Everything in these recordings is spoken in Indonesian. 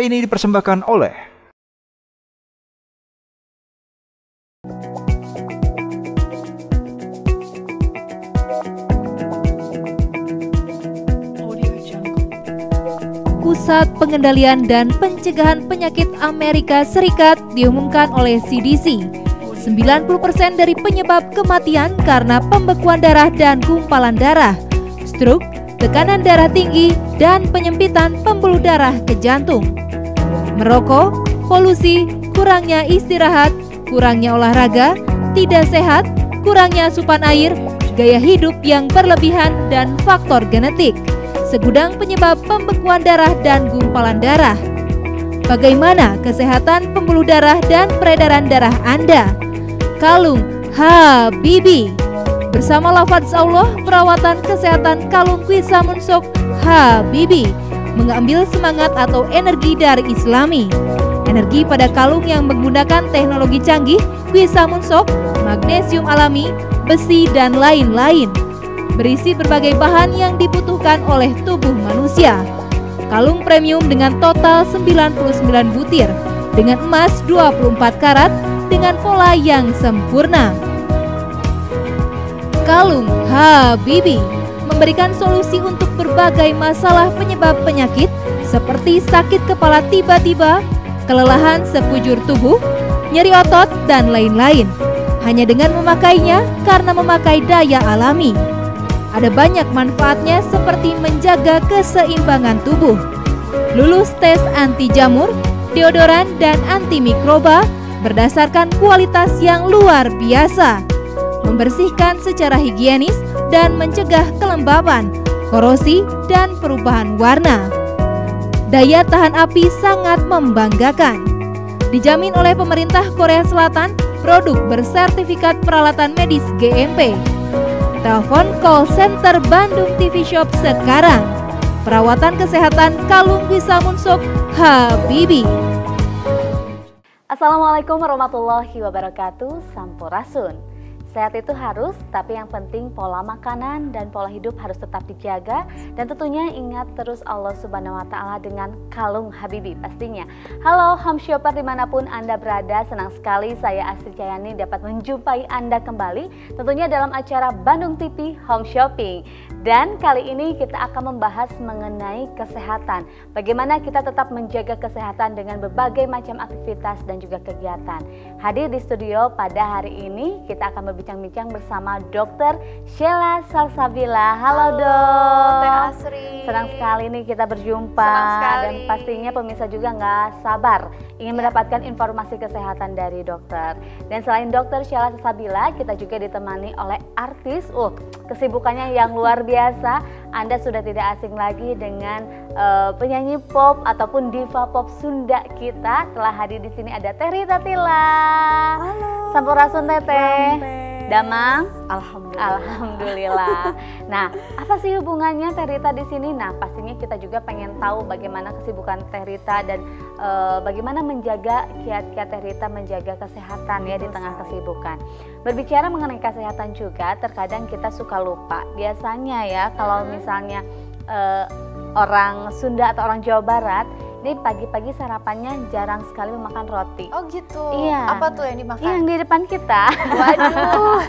ini dipersembahkan oleh Pusat Pengendalian dan Pencegahan Penyakit Amerika Serikat diumumkan oleh CDC. 90% dari penyebab kematian karena pembekuan darah dan gumpalan darah, stroke, tekanan darah tinggi, dan penyempitan pembuluh darah ke jantung. Merokok, polusi, kurangnya istirahat, kurangnya olahraga, tidak sehat, kurangnya asupan air, gaya hidup yang berlebihan, dan faktor genetik. Segudang penyebab pembekuan darah dan gumpalan darah. Bagaimana kesehatan pembuluh darah dan peredaran darah Anda? Kalung Habibi. Bersama lafaz Allah, perawatan kesehatan kalung Quisamun Sok Habibi mengambil semangat atau energi dari Islami. Energi pada kalung yang menggunakan teknologi canggih, Quisamun Sok, magnesium alami, besi, dan lain-lain. Berisi berbagai bahan yang dibutuhkan oleh tubuh manusia. Kalung premium dengan total 99 butir, dengan emas 24 karat, dengan pola yang sempurna. Kalung Habibi memberikan solusi untuk berbagai masalah penyebab penyakit seperti sakit kepala tiba-tiba, kelelahan sekujur tubuh, nyeri otot, dan lain-lain. Hanya dengan memakainya karena memakai daya alami. Ada banyak manfaatnya seperti menjaga keseimbangan tubuh, lulus tes anti jamur, deodoran, dan anti mikroba berdasarkan kualitas yang luar biasa, membersihkan secara higienis dan mencegah kelembaban, korosi, dan perubahan warna. Daya tahan api sangat membanggakan. Dijamin oleh pemerintah Korea Selatan, produk bersertifikat peralatan medis GMP. Telepon call center Bandung TV Shop sekarang. Perawatan kesehatan kalung Quisamun Sok Habibi. Assalamualaikum warahmatullahi wabarakatuh. Sampurasun. Sehat itu harus, tapi yang penting pola makanan dan pola hidup harus tetap dijaga. Dan tentunya ingat terus Allah Subhanahu wa Ta'ala dengan kalung Habibi pastinya. Halo home shopper dimanapun Anda berada, senang sekali saya Astri Cahyani dapat menjumpai Anda kembali. Tentunya dalam acara Bandung TV Home Shopping. Dan kali ini kita akan membahas mengenai kesehatan. Bagaimana kita tetap menjaga kesehatan dengan berbagai macam aktivitas dan juga kegiatan. Hadir di studio pada hari ini kita akan berbincang-bincang bersama Dr. Sheila Salsabila. Halo Dok. Teh Asri. Senang sekali nih kita berjumpa. Senang sekali. Dan pastinya pemirsa juga nggak sabar ingin mendapatkan informasi kesehatan dari dokter. Dan selain Dr. Sheila Salsabila, kita juga ditemani oleh artis. Kesibukannya yang luar biasa. Anda sudah tidak asing lagi dengan penyanyi pop ataupun diva pop Sunda kita. Telah hadir di sini ada Teh Rita Tila. Halo. Sampurasun Teteh. Damang? Alhamdulillah. Alhamdulillah. Nah, apa sih hubungannya Teh Rita di sini? Nah, pastinya kita juga pengen tahu bagaimana kesibukan Teh Rita dan bagaimana menjaga kiat-kiat Teh Rita menjaga kesehatan ya di tengah kesibukan. Berbicara mengenai kesehatan juga, terkadang kita suka lupa. Biasanya ya kalau misalnya orang Sunda atau orang Jawa Barat, ini pagi-pagi sarapannya jarang sekali memakan roti. Oh gitu. Iya. Apa tuh yang dimakan? Yang di depan kita. Waduh.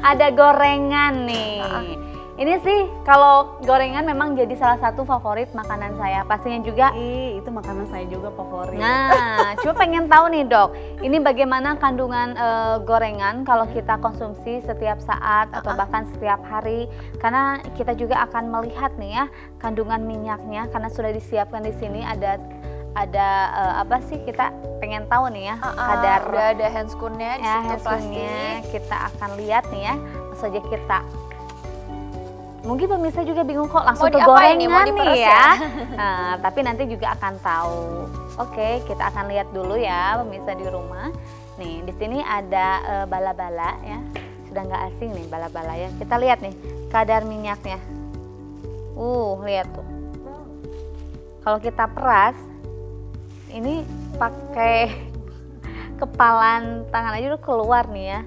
Ada gorengan nih. Ini sih kalau gorengan memang jadi salah satu favorit makanan saya. Pastinya juga. Itu makanan saya juga favorit. Nah, cuma pengen tahu nih Dok, ini bagaimana kandungan gorengan kalau kita konsumsi setiap saat atau bahkan setiap hari? Karena kita juga akan melihat nih ya kandungan minyaknya karena sudah disiapkan di sini ada apa sih, kita pengen tahu nih ya kadar. Udah ada handscoon-nya di situ plastik. Kita akan lihat nih ya, langsung aja kita. Mungkin pemirsa juga bingung kok langsung ke gorengan nih ya. Nah, tapi nanti juga akan tahu. Oke, kita akan lihat dulu ya pemirsa di rumah. Nih, di sini ada bala-bala ya. Sudah nggak asing nih bala-bala ya. Kita lihat nih kadar minyaknya. Lihat tuh. Kalau kita peras, ini pakai kepalan tangan aja udah keluar nih ya.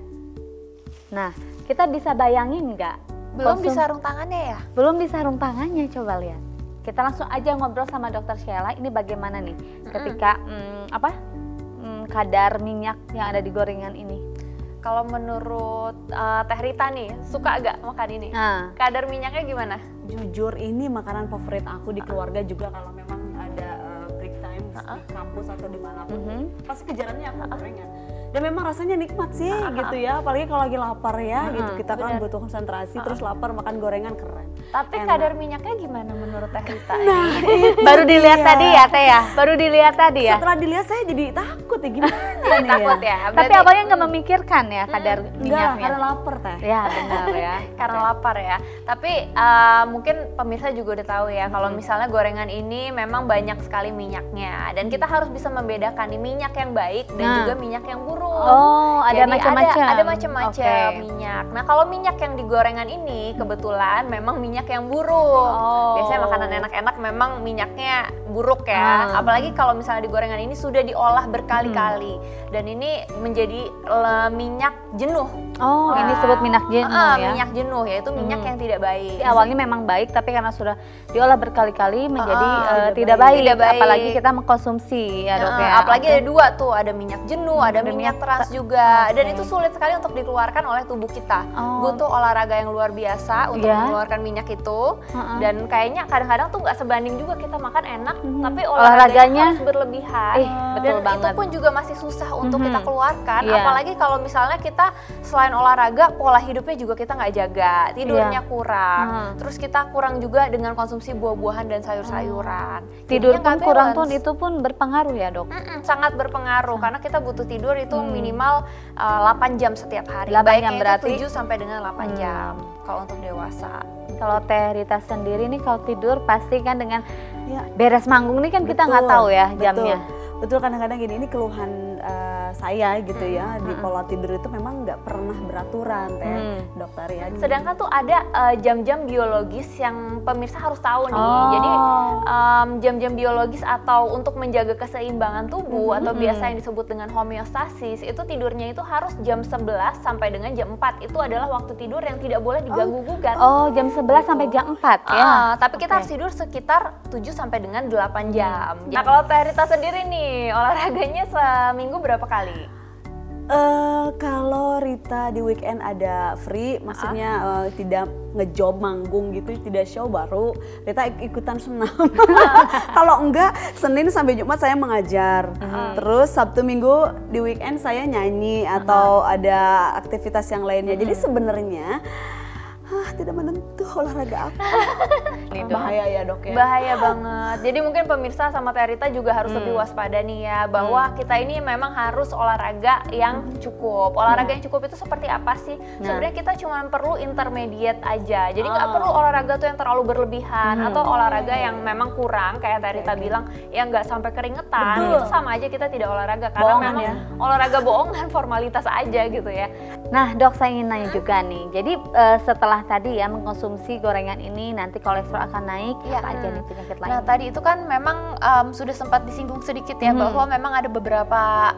Nah, kita bisa bayangin nggak? Belum di sarung tangannya ya? Belum di sarung tangannya, coba lihat. kita langsung aja ngobrol sama Dokter Sheila. Ini bagaimana nih ketika kadar minyak yang ada di gorengan ini? Kalau menurut Teh Rita nih, suka agak makan ini? Kadar minyaknya gimana? Jujur ini makanan favorit aku di keluarga juga kalau memang ada break time di kampus atau dimanapun. Pasti kejarannya aku gorengan. Dan memang rasanya nikmat sih gitu ya, apalagi kalau lagi lapar ya gitu. Kita kan butuh konsentrasi, terus lapar makan gorengan keren. Tapi kadar minyaknya gimana menurut Teh Rita? Baru dilihat tadi ya Teh ya? Baru dilihat tadi ya? Setelah dilihat saya jadi takut ya, gimana nih Takut ya? Tapi abangnya nggak memikirkan ya kadar Enggak lah, minyaknya? karena lapar Teh. Ya benar ya. Karena lapar ya. Tapi mungkin pemirsa juga udah tahu ya kalau misalnya gorengan ini memang banyak sekali minyaknya, dan kita harus bisa membedakan nih minyak yang baik dan juga minyak yang buruk. Oh, ada Jadi macam-macam. ada macam-macam minyak. Nah, kalau minyak yang di gorengan ini kebetulan memang minyak yang buruk. Biasanya makanan enak-enak memang minyaknya buruk ya. Apalagi kalau misalnya di gorengan ini sudah diolah berkali-kali dan ini menjadi minyak jenuh. Oh, ini disebut minyak jenuh ya? Minyak jenuh, yaitu minyak yang tidak baik. Jadi awalnya memang baik, tapi karena sudah diolah berkali-kali menjadi tidak baik. Apalagi kita mengkonsumsi ya Dok ya. Apalagi ada dua tuh, ada minyak jenuh, ada minyak trans juga. Dan itu sulit sekali untuk dikeluarkan oleh tubuh kita. Butuh olahraga yang luar biasa untuk mengeluarkan minyak itu. Dan kayaknya kadang-kadang tuh nggak sebanding juga kita makan enak, tapi olahraganya harus berlebihan. Betul dan banget. itu pun juga masih susah untuk kita keluarkan. Apalagi kalau misalnya kita selain olahraga, pola hidupnya juga kita nggak jaga, tidurnya kurang. Terus kita kurang juga dengan konsumsi buah-buahan dan sayur-sayuran. Tidur Jadinya pun nggak kurang balance. tuh itu pun berpengaruh ya Dok? Sangat berpengaruh karena kita butuh tidur itu minimal 8 jam setiap hari. 8 Baiknya jam berarti? itu 7 sampai dengan 8 jam kalau untuk dewasa. Kalau Teh Rita sendiri nih kalau tidur pasti kan dengan Ya. beres manggung nih kan kita nggak tahu ya jamnya. Betul, kadang-kadang gini, ini keluhan saya gitu ya, di pola tidur itu memang nggak pernah beraturan Teh, Dokter ya. Sedangkan tuh ada jam-jam biologis yang pemirsa harus tahu nih. Jadi jam-jam biologis atau untuk menjaga keseimbangan tubuh atau biasa yang disebut dengan homeostasis, itu tidurnya itu harus jam 11 sampai dengan jam 4. Itu adalah waktu tidur yang tidak boleh diganggu-gugat. Oh, jam 11 sampai jam 4 ya? Tapi kita harus tidur sekitar 7 sampai dengan 8 jam. Nah, kalau Teh Rita sendiri nih, olahraganya seminggu berapa kali? Kalau Rita di weekend ada free, maksudnya tidak ngejob manggung gitu, tidak show, baru Rita ikutan senam. Kalau enggak, Senin sampai Jumat saya mengajar. Terus Sabtu Minggu di weekend saya nyanyi atau ada aktivitas yang lainnya. Jadi sebenarnya tidak menentu olahraga apa. Bahaya ya Dok ya? Bahaya banget. Jadi mungkin pemirsa sama Teh Rita juga harus lebih waspada nih ya, bahwa kita ini memang harus olahraga yang cukup. Olahraga yang cukup itu seperti apa sih? Sebenarnya kita cuma perlu intermediate aja. Jadi nggak perlu olahraga tuh yang terlalu berlebihan atau olahraga yang memang kurang kayak Teh Rita bilang yang nggak sampai keringetan. Itu sama aja kita tidak olahraga karena Bohongan memang ya? olahraga bohongan, formalitas aja gitu ya. Nah Dok, saya ingin nanya juga nih, jadi setelah tadi ya mengkonsumsi gorengan ini nanti kolesterol akan naik, apa aja nih penyakit lain? Nah tadi itu kan memang sudah sempat disinggung sedikit ya, bahwa memang ada beberapa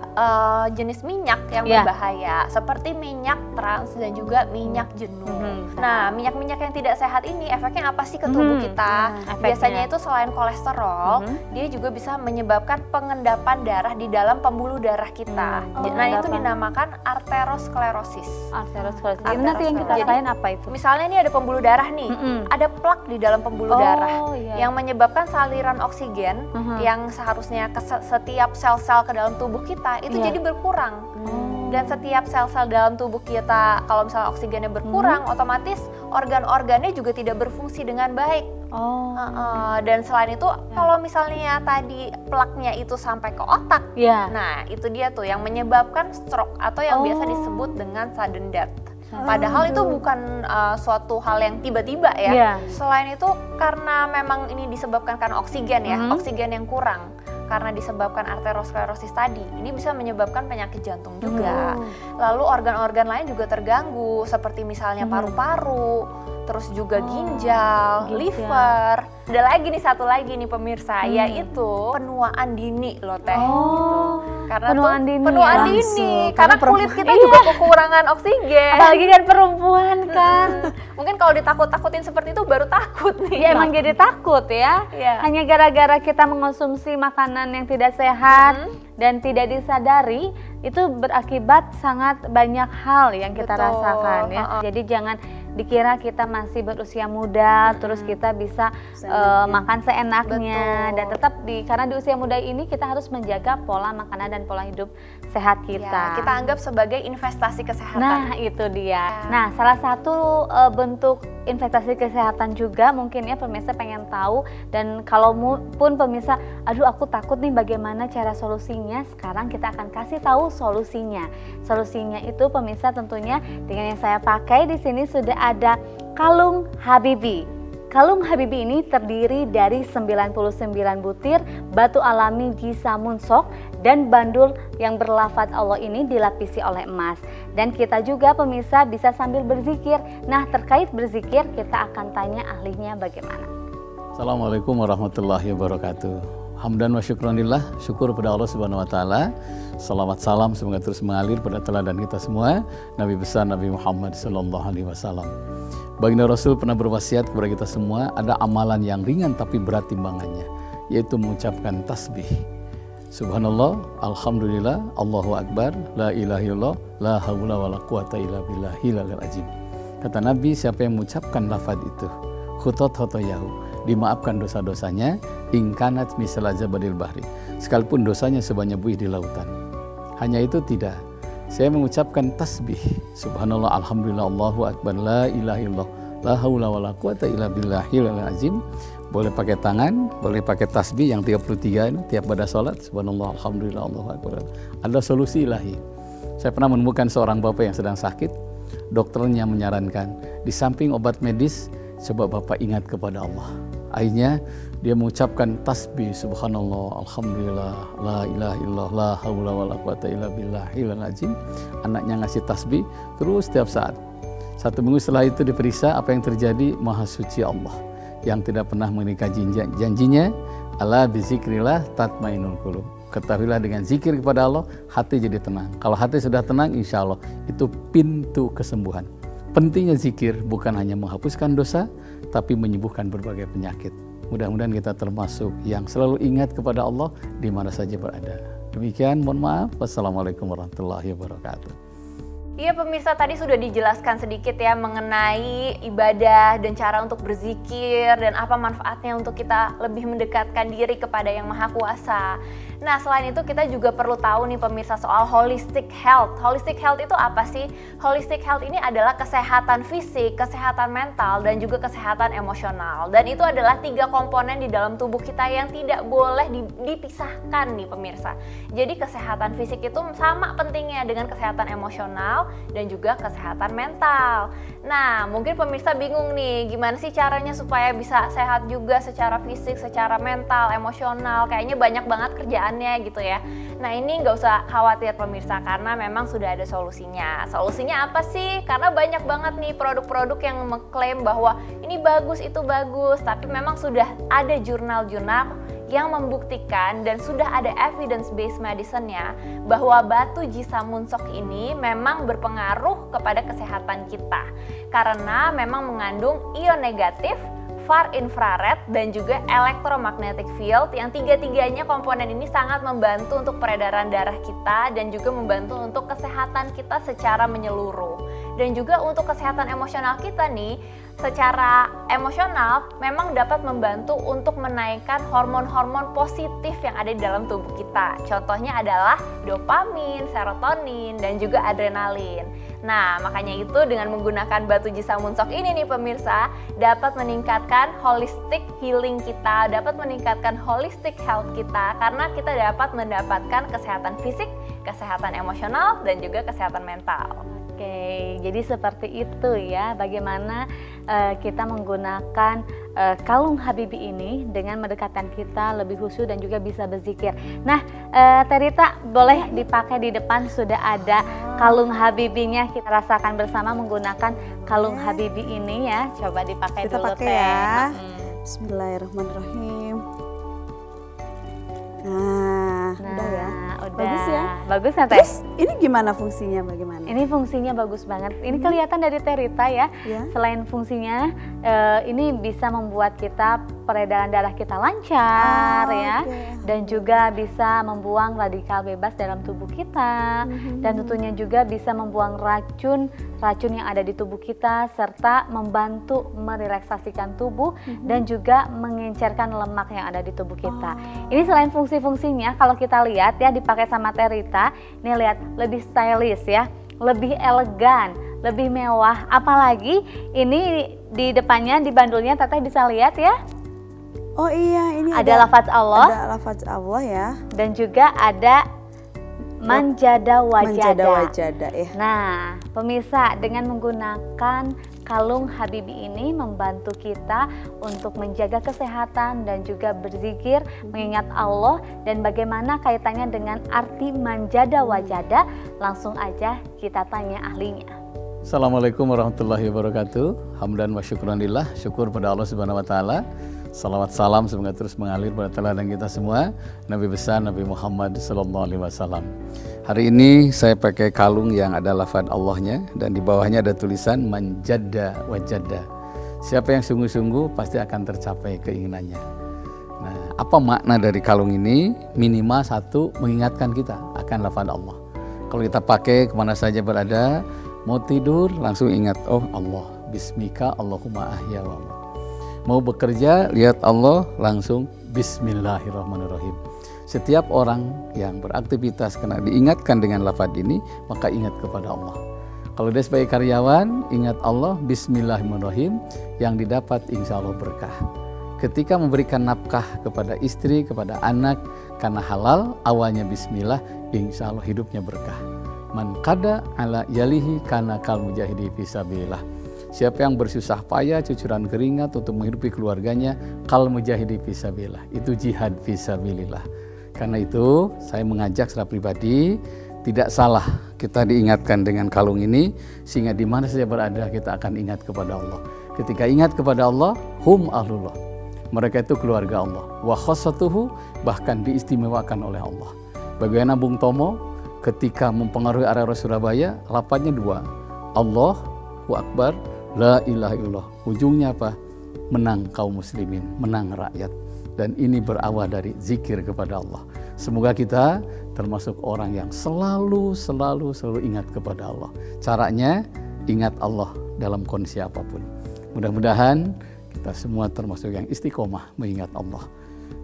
jenis minyak yang berbahaya, seperti minyak trans dan juga minyak jenuh. Nah minyak-minyak yang tidak sehat ini efeknya apa sih ke tubuh kita? Biasanya itu selain kolesterol, dia juga bisa menyebabkan pengendapan darah di dalam pembuluh darah kita. Nah itu dinamakan arteriosklerosis. Arteriosklerosis. Ini nanti yang kita rasain apa itu? Misalnya ini ada pembuluh darah nih, ada plak di dalam pembuluh darah yang menyebabkan saliran oksigen yang seharusnya ke setiap sel-sel ke dalam tubuh kita itu jadi berkurang. Dan setiap sel-sel dalam tubuh kita kalau misalnya oksigennya berkurang, otomatis organ-organnya juga tidak berfungsi dengan baik. Dan selain itu kalau misalnya tadi plaknya itu sampai ke otak, nah itu dia tuh yang menyebabkan stroke atau yang biasa disebut dengan sudden death. Padahal itu bukan suatu hal yang tiba-tiba ya. Selain itu karena memang ini disebabkan karena oksigen ya, oksigen yang kurang. Karena disebabkan arteriosklerosis tadi, ini bisa menyebabkan penyakit jantung juga. Lalu organ-organ lain juga terganggu, seperti misalnya paru-paru, terus juga ginjal, liver. Ada lagi nih satu lagi nih pemirsa, yaitu penuaan dini loh Teh. Gitu. Karena penuaan dini. Karena kulit kita juga kekurangan oksigen. Apalagi kan perempuan kan. Mungkin kalau ditakut-takutin seperti itu baru takut nih. Ya emang jadi takut ya. Hanya gara-gara kita mengonsumsi makanan yang tidak sehat dan tidak disadari, itu berakibat sangat banyak hal yang kita rasakan ya. Jadi jangan dikira kita masih berusia muda terus kita bisa makan seenaknya. Dan tetap karena di usia muda ini kita harus menjaga pola makanan dan pola hidup sehat kita. Kita anggap sebagai investasi kesehatan. Nah itu dia. Nah salah satu bentuk investasi kesehatan juga mungkin ya pemirsa pengen tahu, dan kalau pun pemirsa, aduh aku takut nih bagaimana cara solusinya, sekarang kita akan kasih tahu solusinya. Solusinya itu pemirsa tentunya dengan yang saya pakai di sini sudah ada kalung Habibi. Kalung Habibi ini terdiri dari 99 butir batu alami Jisamun Sok dan bandul yang berlafaz Allah ini dilapisi oleh emas. Dan kita juga pemirsa bisa sambil berzikir. Nah terkait berzikir kita akan tanya ahlinya bagaimana. Assalamualaikum warahmatullahi wabarakatuh. Hamdan wa syukranillah, syukur pada Allah Subhanahu wa taala. Salawat salam semoga terus mengalir pada teladan kita semua, Nabi besar Nabi Muhammad sallallahu alaihi wasallam. Baginda Rasul pernah berwasiat kepada kita semua, ada amalan yang ringan tapi berat timbangannya, yaitu mengucapkan tasbih. Subhanallah, alhamdulillah, Allahu akbar, la ilaha illallah, la haula wala quwata illa billahil azim. Kata Nabi, siapa yang mengucapkan lafaz itu, khutot khotoyahu, dimaafkan dosa-dosanya, ingkanat misal zabadil bahri, sekalipun dosanya sebanyak buih di lautan. Hanya itu tidak, saya mengucapkan tasbih, subhanallah, alhamdulillah, Allahu akbar, la ilaha illallah, la haula wala quwata illa billahil azim. Boleh pakai tangan, boleh pakai tasbih yang 33 itu tiap pada sholat, subhanallah, alhamdulillah, Allahu akbar. Ada solusi ilahi. Saya pernah menemukan seorang bapak yang sedang sakit, dokternya menyarankan di samping obat medis, coba bapak ingat kepada Allah. Akhirnya dia mengucapkan tasbih, subhanallah, alhamdulillah, la ilaha illallah, la haula wala quwata illa billahil azim. Anaknya ngasih tasbih terus setiap saat. 1 minggu setelah itu diperiksa, apa yang terjadi? Maha suci Allah yang tidak pernah mengikat janjinya, ala bizikrillah tatmainul qulub. Ketahuilah dengan zikir kepada Allah, hati jadi tenang. Kalau hati sudah tenang, insya Allah itu pintu kesembuhan. Pentingnya zikir bukan hanya menghapuskan dosa, tapi menyembuhkan berbagai penyakit. Mudah-mudahan kita termasuk yang selalu ingat kepada Allah di mana saja berada. Demikian, mohon maaf. Wassalamualaikum warahmatullahi wabarakatuh. Iya pemirsa, tadi sudah dijelaskan sedikit ya mengenai ibadah dan cara untuk berzikir dan apa manfaatnya untuk kita lebih mendekatkan diri kepada Yang Maha Kuasa. Nah selain itu kita juga perlu tahu nih pemirsa soal holistic health. Holistic health itu apa sih? Holistic health ini adalah kesehatan fisik, kesehatan mental, dan juga kesehatan emosional. Dan itu adalah 3 komponen di dalam tubuh kita yang tidak boleh dipisahkan nih pemirsa. Jadi kesehatan fisik itu sama pentingnya dengan kesehatan emosional dan juga kesehatan mental. Nah mungkin pemirsa bingung nih gimana sih caranya supaya bisa sehat juga secara fisik, secara mental, emosional. Kayaknya banyak banget kerjaannya gitu ya. Nah ini nggak usah khawatir pemirsa, karena memang sudah ada solusinya. Solusinya apa sih? Karena banyak banget nih produk-produk yang mengklaim bahwa ini bagus, itu bagus, tapi memang sudah ada jurnal-jurnal yang membuktikan dan sudah ada evidence based medicine-nya bahwa batu Jisamun Sok ini memang berpengaruh kepada kesehatan kita karena memang mengandung ion negatif, far infrared, dan juga electromagnetic field yang tiga-tiganya komponen ini sangat membantu untuk peredaran darah kita dan juga membantu untuk kesehatan kita secara menyeluruh. Dan juga untuk kesehatan emosional kita nih, secara emosional memang dapat membantu untuk menaikkan hormon-hormon positif yang ada di dalam tubuh kita. Contohnya adalah dopamin, serotonin, dan juga adrenalin. Nah, makanya itu dengan menggunakan batu Jisamun Sok ini nih pemirsa, dapat meningkatkan holistic healing kita, dapat meningkatkan holistic health kita, karena kita dapat mendapatkan kesehatan fisik, kesehatan emosional, dan juga kesehatan mental. Oke, jadi seperti itu ya bagaimana kita menggunakan kalung Habibi ini dengan mendekatkan kita lebih khusyuk dan juga bisa berzikir. Nah, Terita boleh dipakai di depan, sudah ada kalung Habibinya. Kita rasakan bersama menggunakan kalung Habibi ini ya. Coba dipakai kita dulu pakai Teh. ya. Bismillahirrahmanirrahim. Nah, udah ya. Udah. Bagus ya. Bagus ya Teh? Terus ini gimana fungsinya, bagaimana? Ini fungsinya bagus banget. Ini kelihatan dari Terita ya. Selain fungsinya, ini bisa membuat kita peredaran darah kita lancar ya, dan juga bisa membuang radikal bebas dalam tubuh kita, dan tentunya juga bisa membuang racun yang ada di tubuh kita, serta membantu merelaksasikan tubuh dan juga mengencerkan lemak yang ada di tubuh kita. Ini selain fungsi-fungsinya, kalau kita lihat ya dipakai sama Terita, ini lihat lebih stylish ya, lebih elegan, lebih mewah. Apalagi ini di depannya, di bandulnya Teteh bisa lihat ya. Oh iya, ini ada lafaz Allah. Ada lafaz Allah ya. Dan juga ada manjada wajada. Manjada wajada ya. Nah, pemirsa, dengan menggunakan kalung Habibi ini membantu kita untuk menjaga kesehatan dan juga berzikir, mengingat Allah. Dan bagaimana kaitannya dengan arti manjada wajada? Langsung aja kita tanya ahlinya. Assalamualaikum warahmatullahi wabarakatuh. Hamdan wa syukranillah, syukur pada Allah Subhanahu wa taala. Salawat salam semoga terus mengalir pada teladan kita semua, Nabi besar Nabi Muhammad sallallahu alaihi wasallam. Hari ini saya pakai kalung yang ada lafaz Allahnya dan di bawahnya ada tulisan manjada wajada. Siapa yang sungguh-sungguh pasti akan tercapai keinginannya. Nah, apa makna dari kalung ini? Minimal satu, mengingatkan kita akan lafaz Allah. Kalau kita pakai kemana saja berada, mau tidur langsung ingat, oh Allah, bismika Allahumma ahya wa amut. Mau bekerja, lihat Allah, langsung bismillahirrahmanirrahim. Setiap orang yang beraktivitas karena diingatkan dengan lafaz ini, maka ingat kepada Allah. Kalau dia sebagai karyawan, ingat Allah, bismillahirrahmanirrahim, yang didapat insya Allah berkah. Ketika memberikan nafkah kepada istri, kepada anak, karena halal, awalnya bismillah, insya Allah hidupnya berkah. Man qada ala yalihi kana kal mujahidi fisabilillah. Siapa yang bersusah payah, cucuran keringat untuk menghidupi keluarganya, kal mujahidi fisabilillah, itu jihad fisabilillah. Karena itu saya mengajak secara pribadi, tidak salah kita diingatkan dengan kalung ini, sehingga di mana saja berada kita akan ingat kepada Allah. Ketika ingat kepada Allah, hum ahlullah, mereka itu keluarga Allah. Wa khassatuhu, bahkan diistimewakan oleh Allah. Bagaimana Bung Tomo ketika mempengaruhi area Surabaya, lafaznya dua, Allahu Akbar, la ilaha illallah. Ujungnya apa? Menang kaum muslimin, menang rakyat. Dan ini berawal dari zikir kepada Allah. Semoga kita termasuk orang yang selalu ingat kepada Allah. Caranya ingat Allah dalam kondisi apapun. Mudah-mudahan kita semua termasuk yang istiqomah mengingat Allah.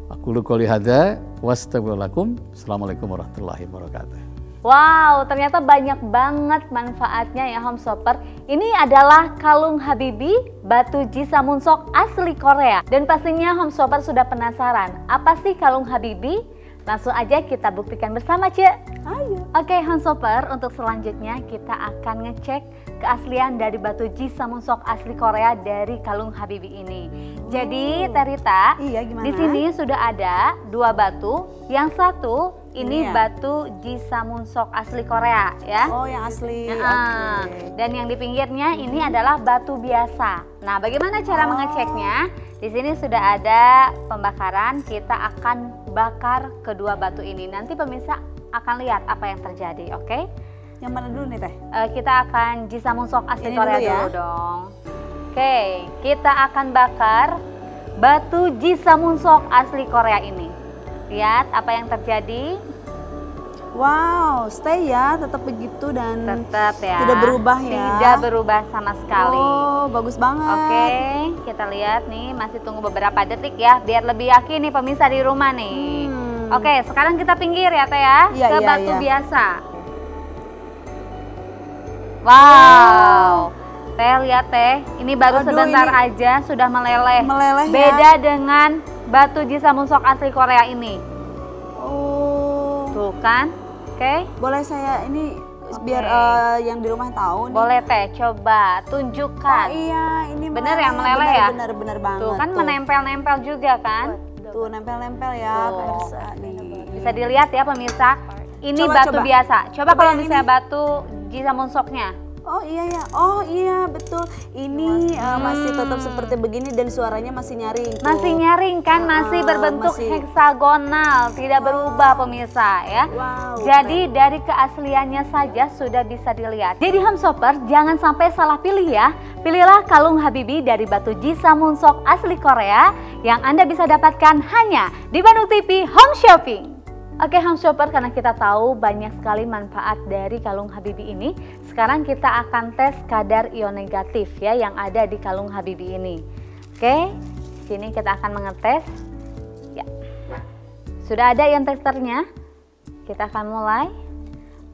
Aqulu qouli hadza wastaghfirullakum. Assalamualaikum warahmatullahi wabarakatuh. Wow, ternyata banyak banget manfaatnya ya Home Shopper. Ini adalah kalung Habibi batu Jisamun Sok asli Korea. Dan pastinya Home Shopper sudah penasaran, apa sih kalung Habibi? Langsung aja kita buktikan bersama, Cek. Ayo. Oke, Home Shopper, untuk selanjutnya kita akan ngecek keaslian dari batu Jisamun Sok asli Korea dari kalung Habibi ini. Jadi, Terita, iya, gimana? Di sini sudah ada dua batu. Yang satu ini ya? batu Jisamun Sok asli Korea ya. Oh, yang asli. Okay. Dan yang di pinggirnya ini adalah batu biasa. Nah, bagaimana cara mengeceknya? Di sini sudah ada pembakaran. Kita akan bakar kedua batu ini. Nanti pemirsa akan lihat apa yang terjadi, oke? Yang mana dulu nih Teh? Kita akan Jisamun Sok asli ini Korea dulu, ya? dulu dong. Oke, kita akan bakar batu Jisamun Sok asli Korea ini. Lihat apa yang terjadi. Wow, stay ya, tetap begitu dan tetap ya. Tidak berubah ya. Tidak berubah sama sekali. Oh, bagus banget. Oke, kita lihat nih, masih tunggu beberapa detik ya, biar lebih yakin nih pemirsa di rumah nih. Oke, sekarang kita pinggir ya Teh ya, ke batu biasa. Wow. Teh lihat Teh, ini baru sebentar aja sudah meleleh. Beda dengan batu Jisamun Sok asli Korea ini. Oh. Tuh kan? Oke. Boleh saya ini biar yang di rumah tahu nih. Boleh Teh, coba tunjukkan. Oh iya, ini bener ya, meleleh ya? Bener banget. Tuh kan menempel-nempel juga kan? Tuh nempel-nempel ya pemirsa nih. Bisa dilihat ya pemirsa. Ini Coba, batu coba. biasa. Coba kalau yang misalnya ini. batu Jisamonsoknya. Oh iya ya, oh iya betul. Ini masih tetap seperti begini dan suaranya masih nyaring. Tuh. Masih nyaring kan, masih berbentuk heksagonal, tidak berubah pemirsa ya. Wow, Jadi dari keasliannya saja sudah bisa dilihat. Jadi Homeshopper jangan sampai salah pilih ya. Pilihlah kalung Habibi dari batu Jisamonsok asli Korea yang Anda bisa dapatkan hanya di Bandung TV Home Shopping. Oke Homeshopper, karena kita tahu banyak sekali manfaat dari kalung Habibi ini, sekarang kita akan tes kadar ion negatif ya yang ada di kalung Habibi ini. Oke, sini kita akan mengetes. Ya, sudah ada ion testernya. Kita akan mulai.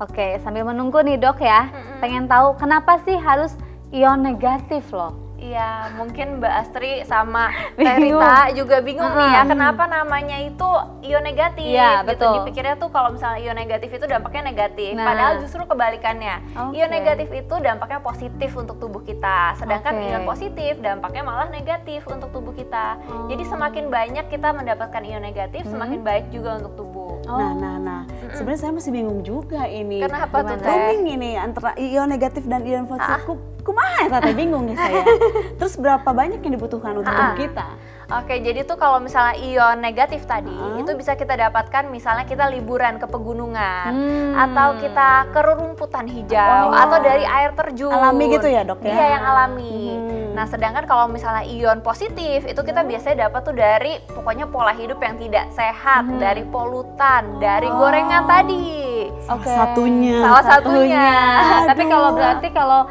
Oke, sambil menunggu nih dok ya, pengen tahu kenapa sih harus ion negatif loh? Iya, mungkin Mbak Astri sama Terita juga bingung nih ya, kenapa namanya itu ion negatif. Iya, gitu. betul. Dipikirnya tuh kalau misalnya ion negatif itu dampaknya negatif, padahal justru kebalikannya. Ion negatif itu dampaknya positif untuk tubuh kita, sedangkan ion positif dampaknya malah negatif untuk tubuh kita. Jadi semakin banyak kita mendapatkan ion negatif, semakin baik juga untuk tubuh. Nah. Sebenarnya saya masih bingung juga ini. Kenapa tuh, Teh? Roaming ini antara ion negatif dan ion positif. Kumaha ya Teh, bingung nih saya. Terus berapa banyak yang dibutuhkan untuk tubuh kita? Oke, jadi tuh kalau misalnya ion negatif tadi itu bisa kita dapatkan misalnya kita liburan ke pegunungan atau kita ke rerumputan hijau atau dari air terjun. Alami gitu ya dok ya? Iya, yang alami. Nah, sedangkan kalau misalnya ion positif itu kita biasanya dapat tuh dari pokoknya pola hidup yang tidak sehat, dari polutan, dari gorengan tadi. Salah satunya. Tapi kalau berarti kalau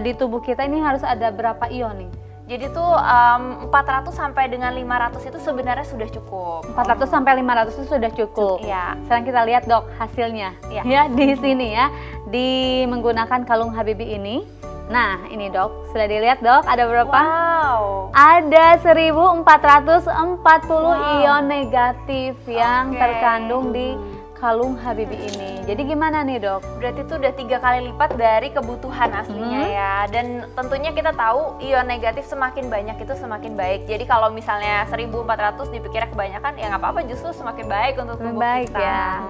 di tubuh kita ini harus ada berapa ion nih? Jadi tuh 400 sampai dengan 500 itu sebenarnya sudah cukup. 400 sampai 500 itu sudah cukup. Iya. Sekarang kita lihat dok hasilnya. Ya di sini ya, di menggunakan kalung Habibi ini. Nah ini dok, sudah dilihat dok ada berapa? Wow. Ada 1440 ion negatif yang terkandung di kalung Habibi ini. Jadi gimana nih dok? Berarti itu udah 3 kali lipat dari kebutuhan aslinya ya. Dan tentunya kita tahu ion negatif semakin banyak itu semakin baik. Jadi kalau misalnya 1400 dipikirnya kebanyakan ya nggak apa-apa, justru semakin baik untuk tubuh baik kita. Ya.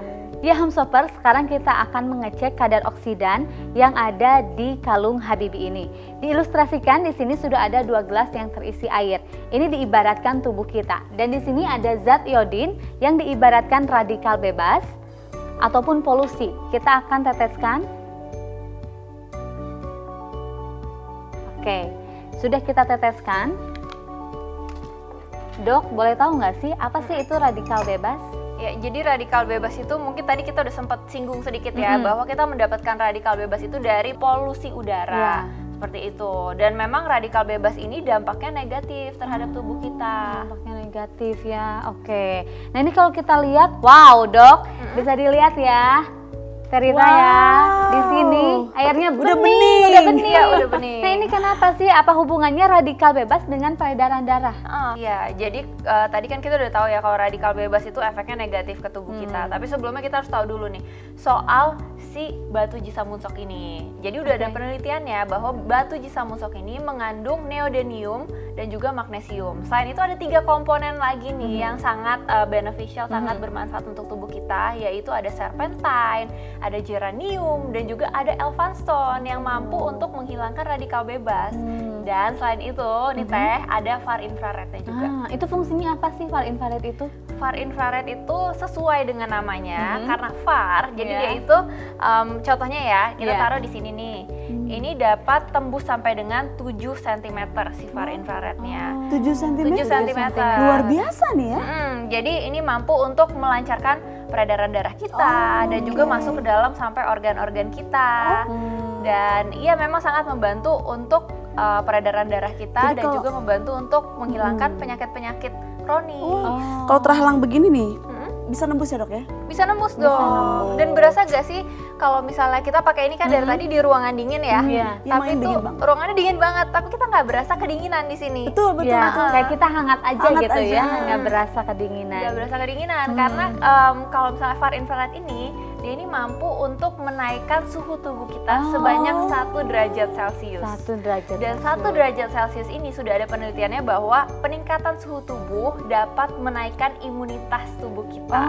Ya Homeshopper, sekarang kita akan mengecek kadar oksidan yang ada di kalung Habibi ini. Diilustrasikan di sini sudah ada 2 gelas yang terisi air. Ini diibaratkan tubuh kita. Dan di sini ada zat iodin yang diibaratkan radikal bebas ataupun polusi. Kita akan teteskan. Oke, sudah kita teteskan. Dok, boleh tahu nggak sih apa sih itu radikal bebas? Ya, jadi radikal bebas itu mungkin tadi kita udah sempat singgung sedikit ya, bahwa kita mendapatkan radikal bebas itu dari polusi udara. Seperti itu. Dan memang radikal bebas ini dampaknya negatif terhadap tubuh kita. Dampaknya negatif ya. Oke. Nah, ini kalau kita lihat, wow, Dok, bisa dilihat ya. Terita ya, di sini airnya udah bening. Ya, udah bening. Nah, ini kenapa sih? Apa hubungannya radikal bebas dengan peredaran darah? Ya, jadi tadi kan kita udah tahu ya kalau radikal bebas itu efeknya negatif ke tubuh kita. Tapi sebelumnya kita harus tahu dulu nih soal si batu Jisamonsok ini. Jadi udah ada penelitiannya bahwa batu Jisamonsok ini mengandung neodymium dan juga magnesium. Selain itu ada 3 komponen lagi nih yang sangat beneficial, sangat bermanfaat untuk tubuh kita, yaitu ada serpentine, ada geranium, dan juga ada elphanstone yang mampu untuk menghilangkan radikal bebas. Dan selain itu, nih Teh, ada far infrarednya juga. Itu fungsinya apa sih far infrared itu? Far infrared itu sesuai dengan namanya, karena far, jadi dia itu contohnya ya, kita taruh di sini nih. Ini dapat tembus sampai dengan 7 cm si far infrarednya. 7 cm? 7 cm. Luar biasa nih ya. Jadi ini mampu untuk melancarkan peredaran darah kita dan juga masuk ke dalam sampai organ-organ kita. Dan iya memang sangat membantu untuk peredaran darah kita. Jadi dan juga membantu untuk menghilangkan penyakit-penyakit kronis. Kalau terhalang begini nih, bisa nembus ya dok ya? Bisa nembus dong. Dan berasa gak sih kalau misalnya kita pakai ini kan dari tadi di ruangan dingin ya, tapi itu ruangannya dingin banget, tapi kita nggak berasa kedinginan di sini. Betul. Kayak kita hangat aja gitu ya, nggak berasa kedinginan. Nggak berasa kedinginan karena kalau misalnya far infrared ini Dia ini mampu untuk menaikkan suhu tubuh kita sebanyak 1 derajat Celcius. 1 derajat. Dan 1 derajat Celcius ini sudah ada penelitiannya bahwa peningkatan suhu tubuh dapat menaikkan imunitas tubuh kita.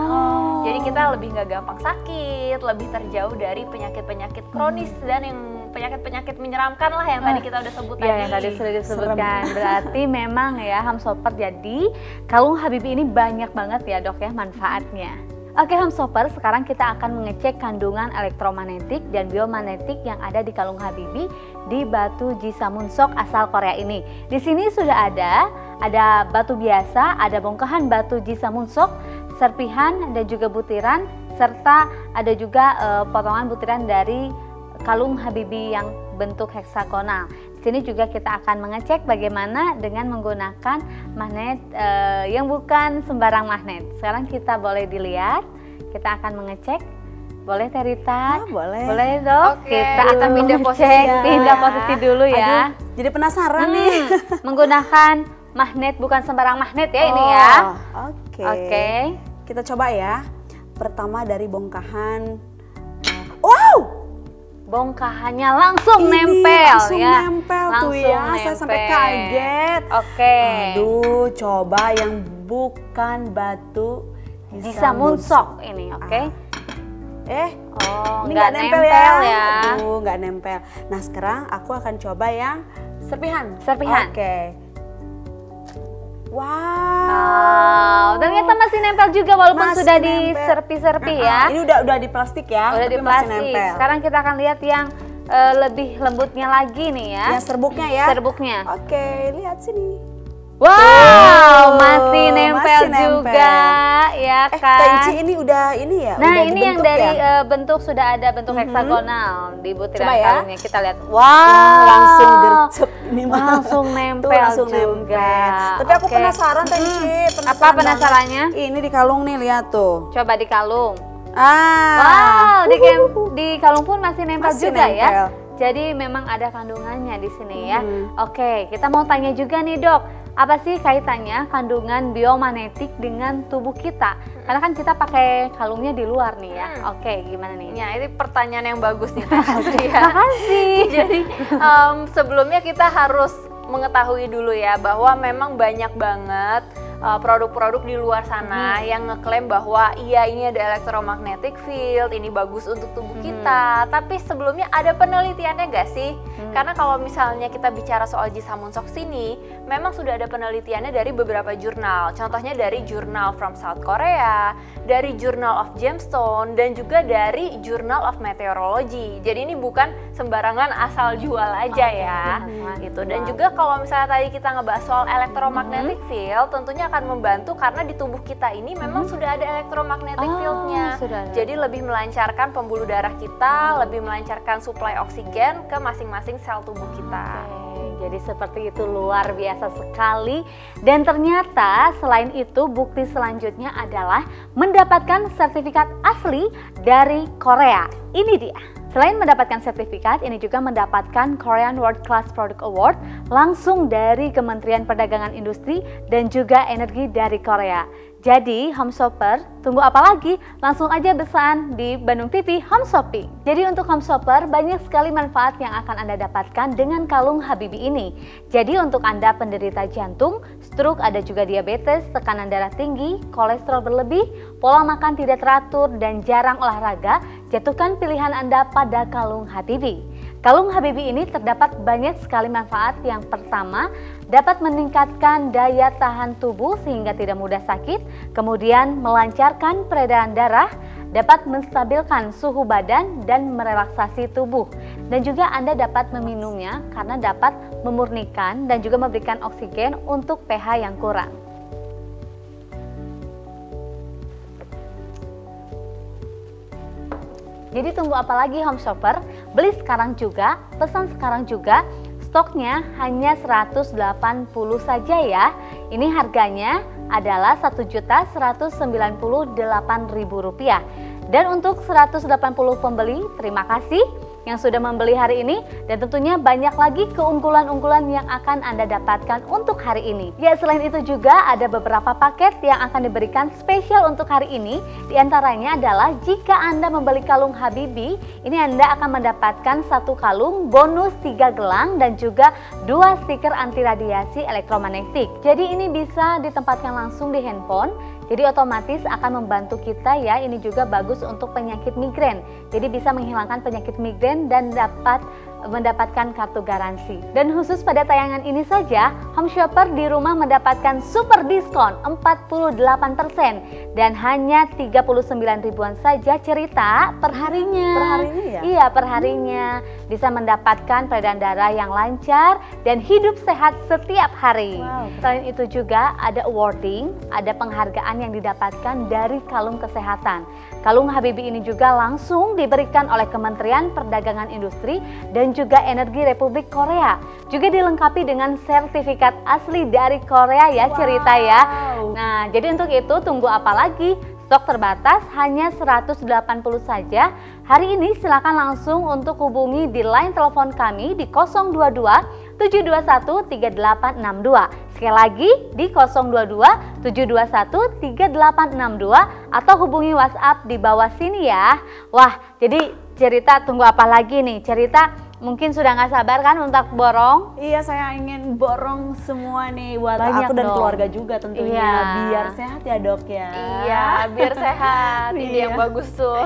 Jadi kita lebih nggak gampang sakit, lebih terjauh dari penyakit-penyakit kronis dan yang penyakit-penyakit menyeramkan lah yang tadi kita udah sebut tadi. Yang tadi sudah disebutkan. Berarti memang ya Homestopper, jadi kalung Habibie ini banyak banget ya Dok ya manfaatnya. Oke Homestopper, sekarang kita akan mengecek kandungan elektromagnetik dan biomagnetik yang ada di kalung Habibie di batu Jisamunsok asal Korea ini. Di sini sudah ada batu biasa, ada bongkahan batu Jisamunsok, serpihan dan juga butiran, serta ada juga potongan butiran dari kalung Habibie yang bentuk heksagonal. Di sini juga kita akan mengecek bagaimana dengan menggunakan magnet yang bukan sembarang magnet. Sekarang kita boleh dilihat, kita akan mengecek. Boleh Teh Rita? Boleh. Boleh Dok. Oke. Kita akan pindah posisi, posisi dulu ya. Aduh, jadi penasaran nih. Menggunakan magnet bukan sembarang magnet ya ini ya. Oke. Kita coba ya. Pertama dari bongkahan. Wow! Bongkahannya langsung Ini nempel langsung ya. nempel tuh ya, saya sampai kaget. Oke. Aduh, coba yang bukan batu Jisamunsok ini, oke. Ini nggak nggak nempel ya. Aduh, nggak nempel. Nah sekarang aku akan coba yang serpihan. Serpihan. Oke. Wow. Ternyata masih nempel juga walaupun Masih sudah nempel. diserpi-serpi ya. Ini udah di plastik ya. Udah di tapi masih plastik. nempel. Sekarang kita akan lihat yang lebih lembutnya lagi nih ya. Yang serbuknya ya. Serbuknya. Oke, lihat sini. Wow, masih nempel masih juga ya kan. Teh Ici ini udah ini ya. Nah udah ini yang dibentuk dari ya? bentuk sudah ada bentuk heksagonal di butiran Coba ya. kalungnya. Kita lihat. Wow, langsung gercep ini mah. langsung nempel langsung juga. nempel. Tapi aku Oke. penasaran Teh Ici. Apa penasarannya? Ini di kalung nih, lihat tuh. Coba di kalung. Ah. Wow, di kalung pun masih nempel Masih juga nempel. ya. Jadi memang ada kandungannya di sini ya. Oke, kita mau tanya juga nih Dok. Apa sih kaitannya kandungan biomagnetik dengan tubuh kita? Karena kan kita pakai kalungnya di luar nih ya. Oke, gimana nih? Ya, ini pertanyaan yang bagus nih Teh Asri ya. Makasih. Jadi sebelumnya kita harus mengetahui dulu ya bahwa memang banyak banget produk-produk di luar sana yang ngeklaim bahwa iya ini ada electromagnetic field, ini bagus untuk tubuh kita. Tapi sebelumnya ada penelitiannya gak sih? Karena kalau misalnya kita bicara soal Jisamunsok sini, memang sudah ada penelitiannya dari beberapa jurnal. Contohnya dari Journal from South Korea, dari Journal of Gemstone, dan juga dari Journal of Meteorology. Jadi ini bukan sembarangan asal jual aja ya. Gitu. Dan juga kalau misalnya tadi kita ngebahas soal electromagnetic field, tentunya akan membantu karena di tubuh kita ini memang sudah ada electromagnetic fieldnya. Jadi lebih melancarkan pembuluh darah kita, lebih melancarkan suplai oksigen ke masing-masing sel tubuh kita. Jadi seperti itu, luar biasa sekali. Dan ternyata selain itu bukti selanjutnya adalah mendapatkan sertifikat asli dari Korea. Ini dia. Selain mendapatkan sertifikat, ini juga mendapatkan Korean World Class Product Award langsung dari Kementerian Perdagangan Industri dan juga Energi dari Korea. Jadi Homestopper, tunggu apa lagi? Langsung aja pesan di Bandung TV Home Shopping. Jadi untuk Homestopper, banyak sekali manfaat yang akan Anda dapatkan dengan kalung Habibie ini. Jadi untuk Anda penderita jantung, stroke, ada juga diabetes, tekanan darah tinggi, kolesterol berlebih, pola makan tidak teratur, dan jarang olahraga, jatuhkan pilihan Anda pada kalung Habibie. Kalung Habibie ini terdapat banyak sekali manfaat. Yang pertama, dapat meningkatkan daya tahan tubuh sehingga tidak mudah sakit, kemudian melancarkan peredaran darah, dapat menstabilkan suhu badan dan merelaksasi tubuh. Dan juga Anda dapat meminumnya karena dapat memurnikan dan juga memberikan oksigen untuk pH yang kurang. Jadi tunggu apa lagi Homestopper? Beli sekarang juga, pesan sekarang juga. Stoknya hanya 180 saja ya. Ini harganya adalah Rp1.198.000. Dan untuk 180 pembeli, terima kasih. yang sudah membeli hari ini, dan tentunya banyak lagi keunggulan-unggulan yang akan Anda dapatkan untuk hari ini. Ya, selain itu juga ada beberapa paket yang akan diberikan spesial untuk hari ini. Di antaranya adalah jika Anda membeli kalung Habibi, ini Anda akan mendapatkan 1 kalung bonus 3 gelang dan juga 2 stiker anti radiasi elektromagnetik. Jadi ini bisa ditempatkan langsung di handphone. Jadi otomatis akan membantu kita ya, ini juga bagus untuk penyakit migrain. Jadi bisa menghilangkan penyakit migrain dan dapat mendapatkan kartu garansi. Dan khusus pada tayangan ini saja, home shopper di rumah mendapatkan super diskon 48% dan hanya 39 ribuan saja cerita per harinya. Per harinya ya? Iya, per harinya. Bisa mendapatkan peredaran darah yang lancar dan hidup sehat setiap hari. Wow. Selain itu juga ada awarding, ada penghargaan yang didapatkan dari kalung kesehatan. Kalung Habibi ini juga langsung diberikan oleh Kementerian Perdagangan Industri dan juga Energi Republik Korea. Juga dilengkapi dengan sertifikat asli dari Korea ya, cerita ya. Nah, jadi untuk itu tunggu apa lagi? Stok terbatas hanya 180 saja. Hari ini silakan langsung untuk hubungi di line telepon kami di 022 721 3862. Sekali lagi di 022 721 3862 atau hubungi WhatsApp di bawah sini ya. Wah, jadi cerita tunggu apa lagi nih? Cerita mungkin sudah nggak sabar kan untuk borong? Iya, saya ingin borong semua nih buat Banyak aku dan dong. keluarga juga tentunya. Iya. Biar sehat ya dok ya. Iya, biar sehat. Ini yang bagus tuh.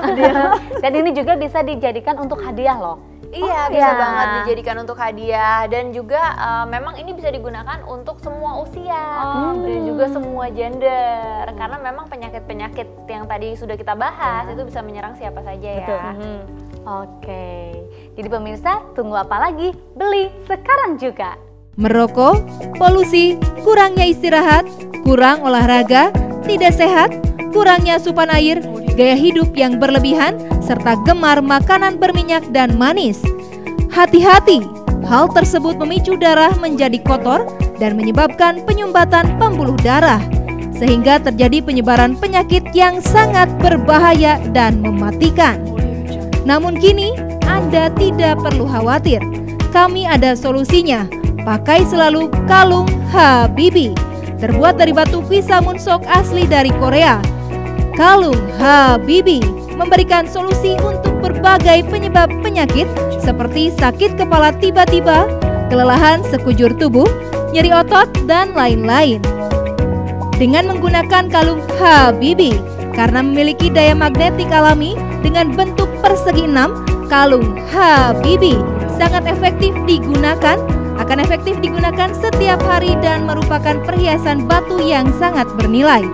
Dan ini juga bisa dijadikan untuk hadiah loh. Iya, Oh, bisa iya. banget dijadikan untuk hadiah dan juga memang ini bisa digunakan untuk semua usia dan juga semua gender karena memang penyakit-penyakit yang tadi sudah kita bahas itu bisa menyerang siapa saja ya. Betul. Oke, jadi pemirsa tunggu apa lagi? Beli sekarang juga. Merokok, polusi, kurangnya istirahat, kurang olahraga, tidak sehat, kurangnya asupan air, gaya hidup yang berlebihan, serta gemar makanan berminyak dan manis. Hati-hati, hal tersebut memicu darah menjadi kotor dan menyebabkan penyumbatan pembuluh darah, sehingga terjadi penyebaran penyakit yang sangat berbahaya dan mematikan. Namun kini, Anda tidak perlu khawatir. Kami ada solusinya. Pakai selalu kalung Habibi, terbuat dari batu visa moonsok asli dari Korea. Kalung Habibi memberikan solusi untuk berbagai penyebab penyakit seperti sakit kepala tiba-tiba, kelelahan sekujur tubuh, nyeri otot, dan lain-lain. Dengan menggunakan kalung Habibi, karena memiliki daya magnetik alami dengan bentuk persegi 6, kalung Habibi sangat efektif digunakan, akan efektif digunakan setiap hari dan merupakan perhiasan batu yang sangat bernilai.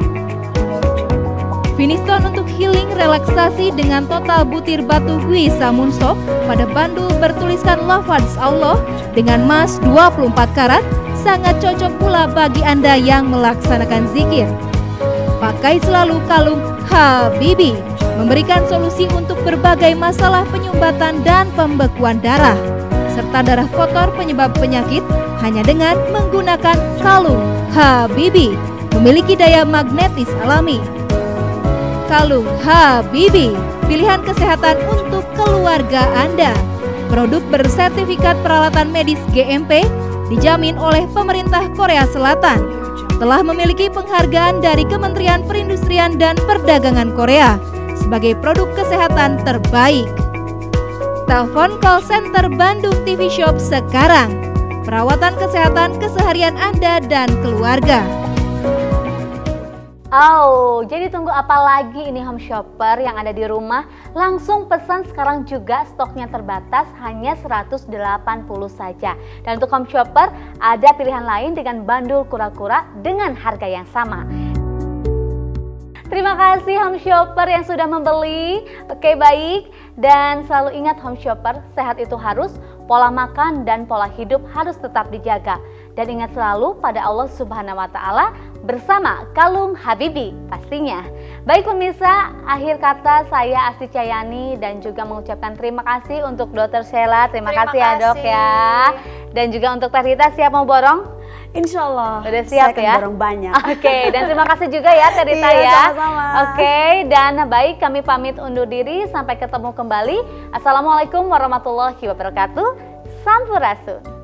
Finiston untuk healing relaksasi dengan total butir batu Huisa Moonsok pada bandul bertuliskan lafaz Allah dengan emas 24 karat sangat cocok pula bagi Anda yang melaksanakan zikir. Pakai selalu kalung Habibi, memberikan solusi untuk berbagai masalah penyumbatan dan pembekuan darah, serta darah kotor penyebab penyakit hanya dengan menggunakan kalung Habibi, memiliki daya magnetis alami. Kalung Habibi, pilihan kesehatan untuk keluarga Anda. Produk bersertifikat peralatan medis GMP, dijamin oleh pemerintah Korea Selatan. Telah memiliki penghargaan dari Kementerian Perindustrian dan Perdagangan Korea sebagai produk kesehatan terbaik. Telepon call center Bandung TV Shop sekarang. Perawatan kesehatan keseharian Anda dan keluarga. Oh, jadi tunggu apa lagi ini home shopper yang ada di rumah? Langsung pesan sekarang juga, stoknya terbatas hanya 180 saja. Dan untuk home shopper ada pilihan lain dengan bandul kura-kura dengan harga yang sama. Terima kasih home shopper yang sudah membeli. Oke, baik. Dan selalu ingat home shopper, sehat itu harus, pola makan dan pola hidup harus tetap dijaga. Dan ingat selalu pada Allah Subhanahu wa Ta'ala bersama kalung Habibi pastinya. Baik pemirsa, akhir kata saya Asti Cahyani dan juga mengucapkan terima kasih untuk Dr. Sheila. Terima kasih ya dok ya. Dan juga untuk Teh Rita, siap mau borong? Insya Allah. Udah siap ya? Bareng banyak. Oke, dan terima kasih juga ya Teh Rita iya, ya. Sama-sama. Oke, dan baik kami pamit undur diri. Sampai ketemu kembali. Assalamualaikum warahmatullahi wabarakatuh. Sampurasun.